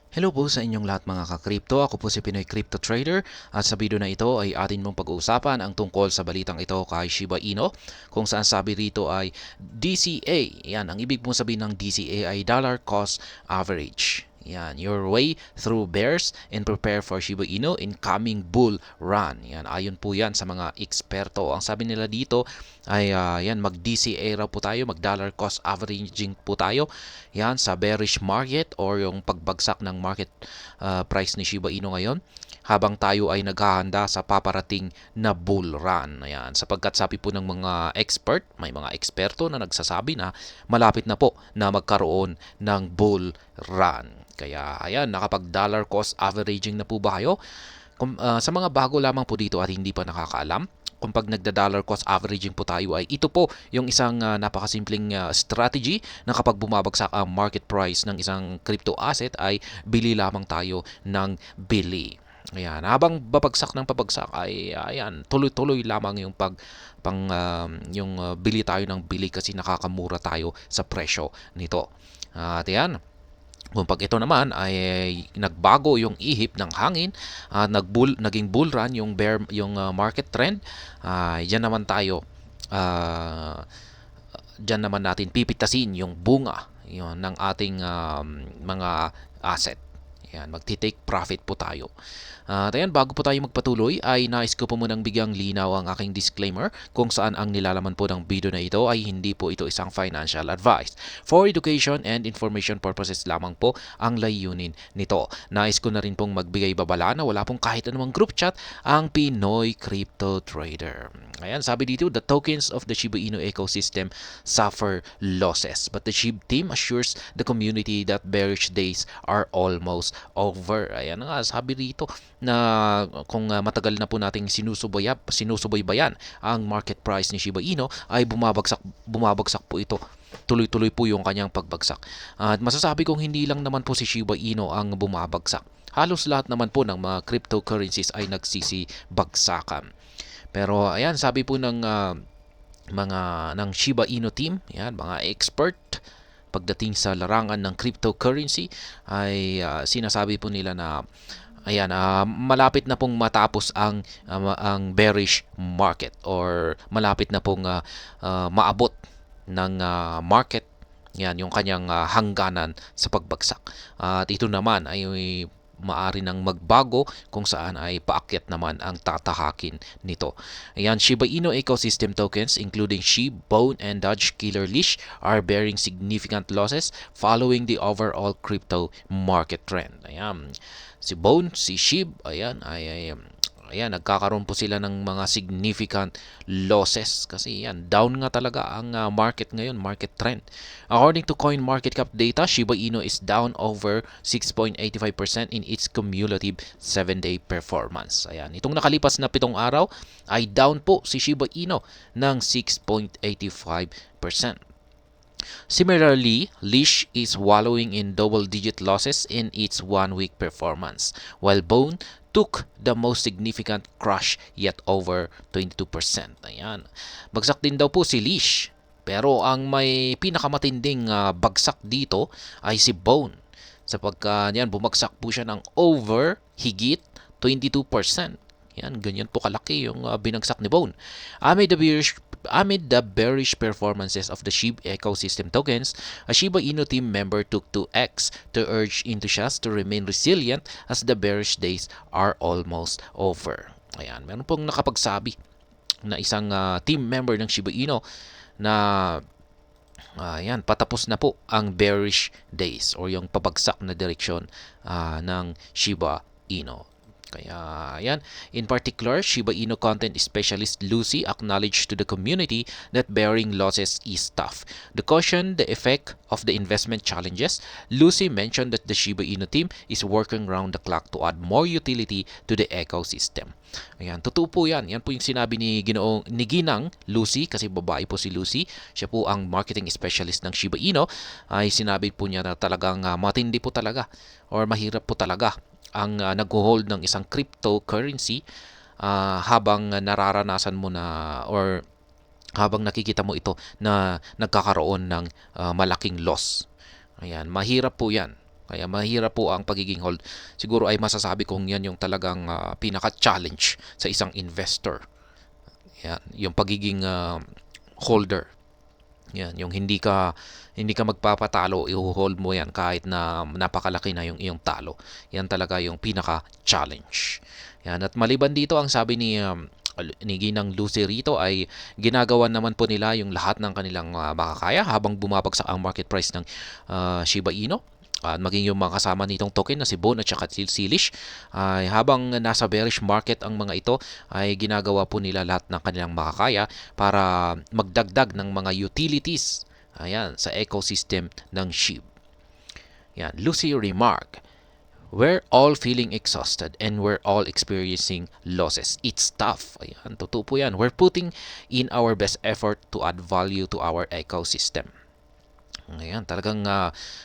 Hello po sa inyong lahat mga ka-crypto. Ako po si Pinoy Crypto Trader at sa video na ito ay atin mong pag-uusapan ang tungkol sa balitang ito kay Shiba Inu kung saan sabi rito ay DCA. Yan, ang ibig mong sabihin ng DCA ay Dollar Cost Average. Yan, your way through bears and prepare for Shiba Inu in coming bull run. Yan, ayon po yan sa mga eksperto. Ang sabi nila dito ay yan, mag-DCA raw po tayo, mag-dollar cost averaging po tayo. Yan, sa bearish market or yung pagbagsak ng market price ni Shiba Inu ngayon habang tayo ay naghahanda sa paparating na bull run. Ayan, sapagkat sabi po ng mga expert, may mga eksperto na nagsasabi na malapit na po na magkaroon ng bull run. Kaya ayan, nakapag dollar cost averaging na po ba kayo? Sa mga bago lamang po dito at hindi pa nakakaalam, kung pag nagda-dollar cost averaging po tayo ay ito po yung isang napakasimpleng strategy na kapag bumabagsak ang market price ng isang crypto asset ay bili lamang tayo ng bili. Ayan, habang babagsak ng pabagsak ay ayan, tuloy-tuloy lamang yung bili tayo ng bili kasi nakakamura tayo sa presyo nito. At ayan, kung pag ito naman ay nagbago yung ihip ng hangin at naging bull run yung market trend, diyan naman tayo uh, diyan naman natin pipitasin yung bunga yon ng ating mga asset. Yan, magti-take profit po tayo. At ayan, bago po tayo magpatuloy ay nais ko po munang bigyang linaw ang aking disclaimer kung saan ang nilalaman po ng video na ito ay hindi po ito isang financial advice. For education and information purposes lamang po ang layunin nito. Nais ko na rin pong magbigay babala na wala pong kahit anumang group chat ang Pinoy Crypto Trader. Ayan, sabi dito, the tokens of the Shiba Inu ecosystem suffer losses, but the SHIB team assures the community that bearish days are almost over. Ayan nga, sabi rito na kung matagal na po nating sinusubaybayan ang market price ni Shiba Inu ay bumabagsak po ito. Tuloy-tuloy po yung kanyang pagbagsak. At masasabi kong hindi lang naman po si Shiba Inu ang bumabagsak. Halos lahat naman po ng mga cryptocurrencies ay nagsisibagsakan. Pero ayan, sabi po ng ng Shiba Inu team, yan, mga expert pagdating sa larangan ng cryptocurrency ay sinasabi po nila na ayan, malapit na pong matapos ang bearish market or malapit na pong maabot ng market yan yung kanyang hangganan sa pagbagsak. At ito naman ay maari nang magbago kung saan ay paakyat naman ang tatahakin nito. Ayan, Shiba Inu ecosystem tokens including SHIB, Bone, and Dodge Killer Leash are bearing significant losses following the overall crypto market trend. Ayan, si Bone, si SHIB, ayan, nagkakaroon po sila ng mga significant losses kasi yan, down nga talaga ang market ngayon, market trend. According to CoinMarketCap data, Shiba Inu is down over 6.85% in its cumulative 7-day performance. Ayan, itong nakalipas na 7 araw ay down po si Shiba Inu ng 6.85%. Similarly, Leash is wallowing in double-digit losses in its one-week performance, while Bone took the most significant crush yet over 22%. Ayan. Bagsak din daw po si Leash. Pero ang may pinakamatinding bagsak dito ay si Bone. Sapagkat yan, bumagsak po siya ng over higit 22%. Yan, ganyan po kalaki yung binagsak ni Bone. Amid the bearish performances of the SHIB ecosystem tokens, a Shiba Inu team member took to X to urge enthusiasts to remain resilient as the bearish days are almost over. Ayan, meron pong nakapagsabi na isang team member ng Shiba Inu na ayan, patapos na po ang bearish days or yung pabagsak na direksyon ng Shiba Inu. Kaya yan, in particular, Shiba Inu content specialist Lucy acknowledged to the community that bearing losses is tough. To caution the effect of the investment challenges, Lucy mentioned that the Shiba Inu team is working round the clock to add more utility to the ecosystem. Ayan, totoo po yan. Yan po yung sinabi ni Ginang Lucy, kasi babae po si Lucy. Siya po ang marketing specialist ng Shiba Inu. Ay sinabi po niya na talagang matindi po talaga or mahirap po talaga ang nag-hold ng isang cryptocurrency habang nararanasan mo na or habang nakikita mo ito na nagkakaroon ng malaking loss. Ayan, mahirap po 'yan. Kaya mahirap po ang pagiging hold. Siguro ay masasabi kong yan yung talagang pinaka-challenge sa isang investor. Yan, yung pagiging holder. Yan, yung hindi ka magpapatalo, i-hold mo yan kahit na napakalaki na yung iyong talo. Yan talaga yung pinaka-challenge. Yan, at maliban dito, ang sabi ni Ginang Lucy rito ay ginagawa naman po nila yung lahat ng kanilang makakaya habang bumabagsak ang market price ng Shiba Inu. At maging yung mga kasama nitong token na si Bon at saka si Silish ay habang nasa bearish market ang mga ito ay ginagawa po nila lahat ng kanilang makakaya para magdagdag ng mga utilities sa ecosystem ng SHIB. Yan, Lucy remark, we're all feeling exhausted and we're all experiencing losses. It's tough. Ayan, totoo po yan. We're putting in our best effort to add value to our ecosystem. Ayan, talagang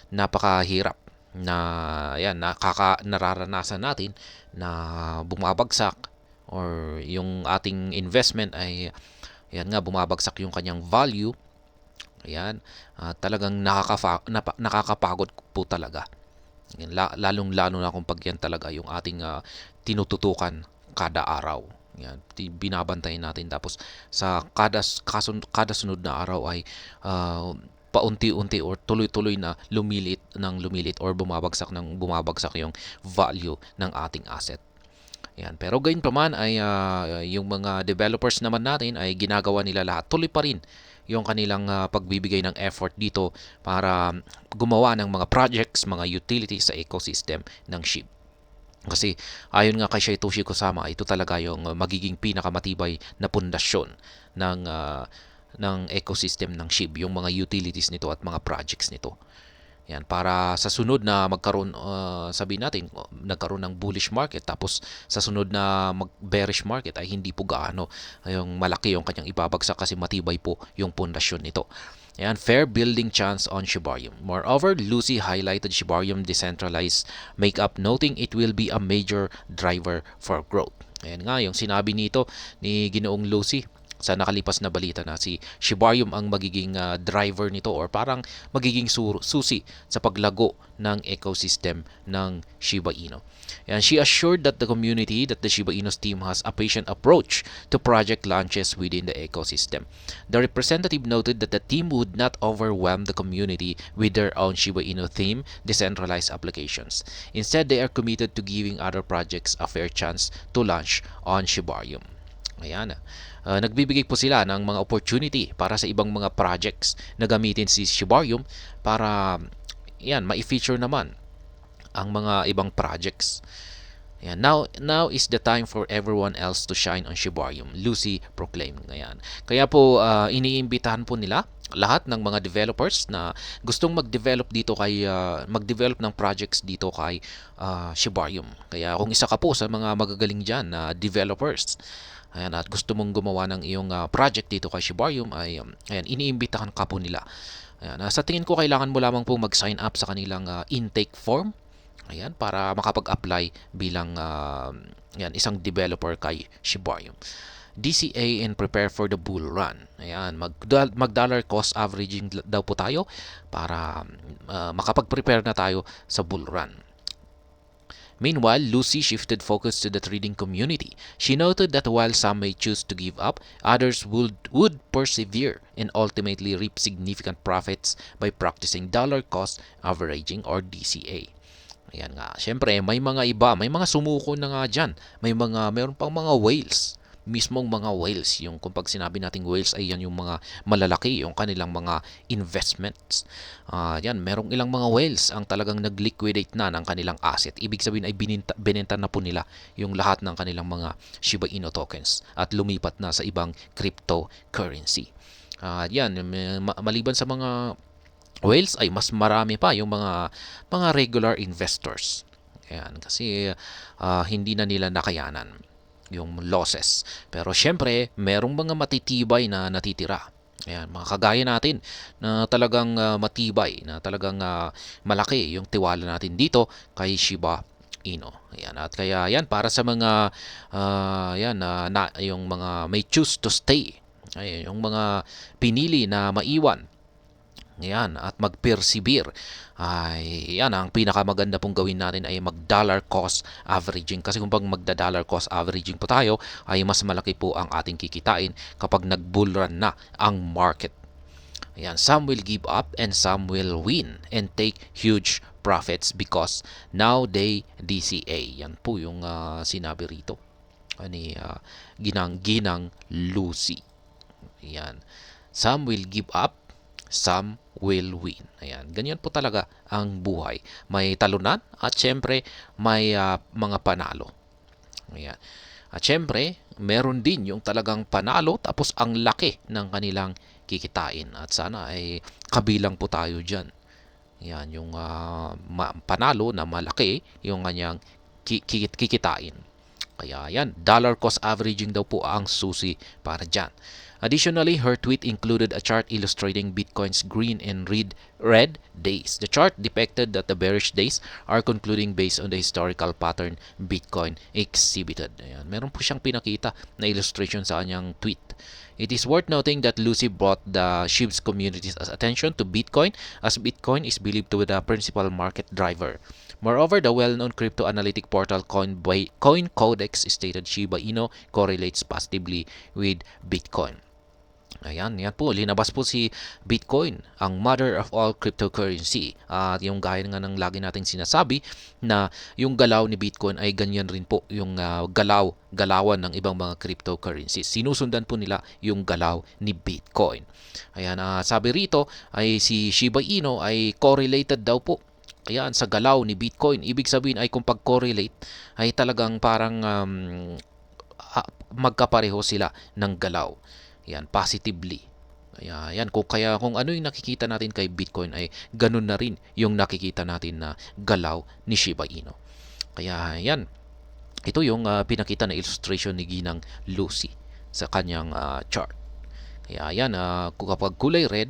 napakahirap na nararanasan natin na bumabagsak or yung ating investment ay bumabagsak yung kanyang value. Ayan, talagang nakakapagod po talaga. Lalong-lalo na kung pag yan talaga yung ating tinututukan kada araw. Yan, binabantayan natin tapos sa kada sunod na araw ay paunti-unti or tuloy-tuloy na lumilit or bumabagsak yung value ng ating asset. Yan. Pero gayon pa man ay yung mga developers naman natin ay ginagawa nila lahat. Tuloy pa rin yung kanilang pagbibigay ng effort dito para gumawa ng mga projects, mga utilities sa ecosystem ng SHIB. Kasi ayon nga kay Satoshi Kusama, ito talaga yung magiging pinakamatibay na pundasyon ng ecosystem ng SHIB, yung mga utilities nito at mga projects nito. Yan, para sa sunod na magkaroon, sabihin natin, nagkaroon ng bullish market, tapos sa sunod na bearish market ay hindi po gaano yung malaki yung kanyang ibabagsak kasi matibay po yung pundasyon nito. Yan, fair building chance on Shibarium. Moreover, Lucy highlighted Shibarium decentralized makeup, noting it will be a major driver for growth. Ayan nga, yung sinabi nito ni Ginoong Lucy sa nakalipas na balita na si Shibarium ang magiging driver nito or parang magiging susi sa paglago ng ecosystem ng Shiba Inu. And she assured that the community, that the Shiba Inu's team has a patient approach to project launches within the ecosystem. The representative noted that the team would not overwhelm the community with their own Shiba Inu theme decentralized applications. Instead, they are committed to giving other projects a fair chance to launch on Shibarium. Ayan. Nagbibigay po sila ng mga opportunity para sa ibang mga projects na gamitin si Shibarium para ma-feature naman ang mga ibang projects. Ayan. Now is the time for everyone else to shine on Shibarium, Lucy proclaimed. Ayan. Kaya po iniimbitahan po nila lahat ng mga developers na gustong mag-develop ng projects dito kay Shibarium. Kaya kung isa ka po sa mga magagaling diyan na developers, ayan, at gusto mong gumawa ng iyong project dito kay Shibarium ay iniimbitahan ka po nila. Ayan, sa tingin ko kailangan mo lamang po mag-sign up sa kanilang intake form. Ayan, para makapag-apply bilang isang developer kay Shibarium. DCA and prepare for the bull run. Ayan, mag-dollar cost averaging daw po tayo para makapag-prepare na tayo sa bull run. Meanwhile, Lucy shifted focus to the trading community. She noted that while some may choose to give up, others would persevere and ultimately reap significant profits by practicing dollar cost averaging or DCA. Ayan nga, syempre may mga sumuko na nga dyan. Mayroon pang mga whales. Mismong mga whales, yung kung pag sinabi nating whales ay yan yung mga malalaki, yung kanilang mga investments. Merong ilang mga whales ang talagang nag-liquidate na ng kanilang asset. Ibig sabihin ay binenta na po nila yung lahat ng kanilang mga Shiba Inu tokens at lumipat na sa ibang cryptocurrency. Maliban sa mga whales ay mas marami pa yung mga regular investors. Ayan, kasi hindi na nila nakayanan yung losses. Pero syempre, merong mga matitibay na natitira. Ayan, mga kagaya natin na talagang matibay, na talagang malaki yung tiwala natin dito kay Shiba Inu. Ayan, at kaya yan para sa mga yung mga may choose to stay. Ayan, yung mga pinili na maiwan Yan, at mag-persevere. Ay, yan, ang pinakamaganda pong gawin natin ay mag-dollar cost averaging. Kasi kung pag magda-dollar cost averaging po tayo, ay mas malaki po ang ating kikitain kapag nag-bull run na ang market. Ayan, some will give up and some will win and take huge profits because now they DCA. Yan po yung sinabi rito ni Ginang Lucy. Ayan. Some will give up, some will win. Ayan. Ganyan po talaga ang buhay. May talunan at syempre may mga panalo. Ayan. At syempre, meron din yung talagang panalo tapos ang laki ng kanilang kikitain. At sana ay kabilang po tayo dyan. Yan, yung panalo na malaki yung kanyang kikitain. Kaya yan, dollar cost averaging daw po ang susi para dyan. Additionally, her tweet included a chart illustrating Bitcoin's green and red days. The chart depicted that the bearish days are concluding based on the historical pattern Bitcoin exhibited. Ayan, meron po siyang pinakita na illustration sa kanyang tweet. It is worth noting that Lucy brought the SHIB's community's attention to Bitcoin as Bitcoin is believed to be the principal market driver. Moreover, the well-known crypto analytic portal CoinCodex stated Shiba Inu correlates positively with Bitcoin. Ayan, yan po. Linabas po si Bitcoin, ang mother of all cryptocurrency. At yung gaya nga ng lagi nating sinasabi na yung galaw ni Bitcoin ay ganyan rin po yung galawan ng ibang mga cryptocurrencies. Sinusundan po nila yung galaw ni Bitcoin. Ayan, sabi rito ay si Shiba Inu ay correlated daw po. Ayan, sa galaw ni Bitcoin. Ibig sabihin ay kung pag-correlate ay talagang parang magkapareho sila ng galaw. Yan, positively. Yan, kung ano yung nakikita natin kay Bitcoin ay ganun na rin yung nakikita natin na galaw ni Shiba Inu. Kaya yan, ito yung pinakita na illustration ni Ginang Lucy sa kanyang chart. Kaya yan, kapag kulay red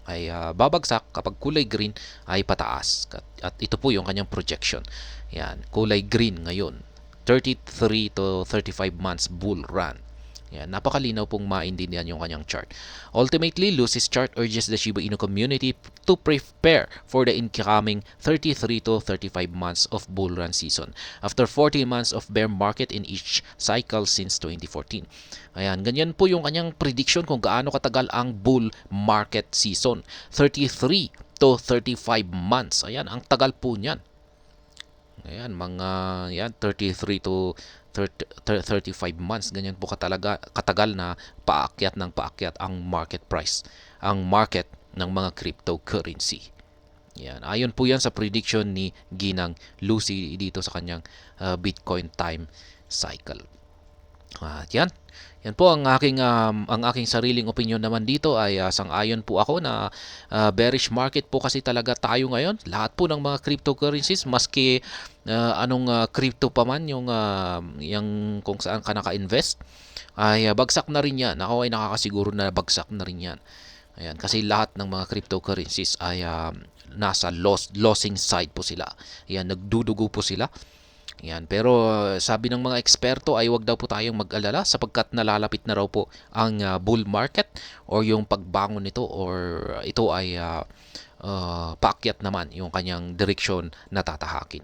ay babagsak, kapag kulay green ay pataas. At ito po yung kanyang projection. Yan, kulay green ngayon, 33 to 35 months bull run. Yan, napakalinaw pong maintindihan yung kanyang chart. Ultimately, Lucy's chart urges the Shiba Inu community to prepare for the incoming 33 to 35 months of bull run season after 14 months of bear market in each cycle since 2014. Ayan, ganyan po yung kanyang prediction kung gaano katagal ang bull market season. 33 to 35 months. Ayan, ang tagal po niyan. Ayan, mga 33 to 35 months. Ganyan po katagal na paakyat ang market price, ang market ng mga cryptocurrency. Yan. Ayon po yan sa prediction ni Ginang Lucy dito sa kanyang Bitcoin time cycle. At yan. Yan po ang aking sariling opinion naman dito ay sang-ayon po ako na bearish market po kasi talaga tayo ngayon. Lahat po ng mga cryptocurrencies maski anong crypto pa man yung kung saan ka naka-invest ay bagsak na rin yan. Ako ay nakakasiguro na bagsak na rin yan. Ayan, kasi lahat ng mga cryptocurrencies ay nasa losing side po sila. Ayan, nagdudugo po sila. Yan. Pero sabi ng mga eksperto ay wag daw po tayong mag-alala sapagkat nalalapit na raw po ang bull market or yung pagbangon nito or ito ay paakyat naman yung kanyang direksyon na tatahakin.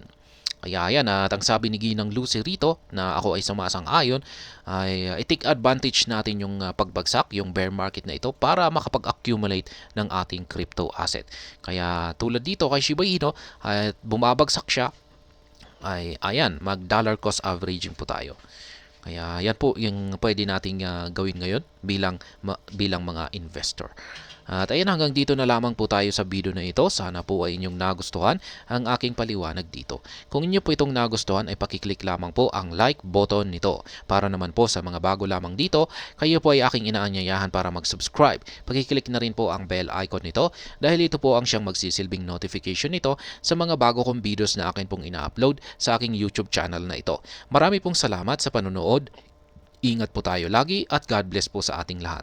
Kaya yan, at ang sabi ni Ginang Lucy rito na ako ay sumasang-ayon ay i-take advantage natin yung pagbagsak, yung bear market na ito para makapag-accumulate ng ating crypto asset. Kaya tulad dito kay Shiba Inu ay bumabagsak siya ay ayan, mag-dollar cost averaging po tayo. Kaya yan po yung pwede nating gawin ngayon bilang mga investor. At ayan, hanggang dito na lamang po tayo sa video na ito. Sana po ay inyong nagustuhan ang aking paliwanag dito. Kung inyo po itong nagustuhan ay pakiclick lamang po ang like button nito. Para naman po sa mga bago lamang dito, kayo po ay aking inaanyayahan para mag-subscribe. Pakiclick na rin po ang bell icon nito dahil ito po ang siyang magsisilbing notification nito sa mga bago kong videos na akin pong ina-upload sa aking YouTube channel na ito. Marami pong salamat sa panonood. Ingat po tayo lagi at God bless po sa ating lahat.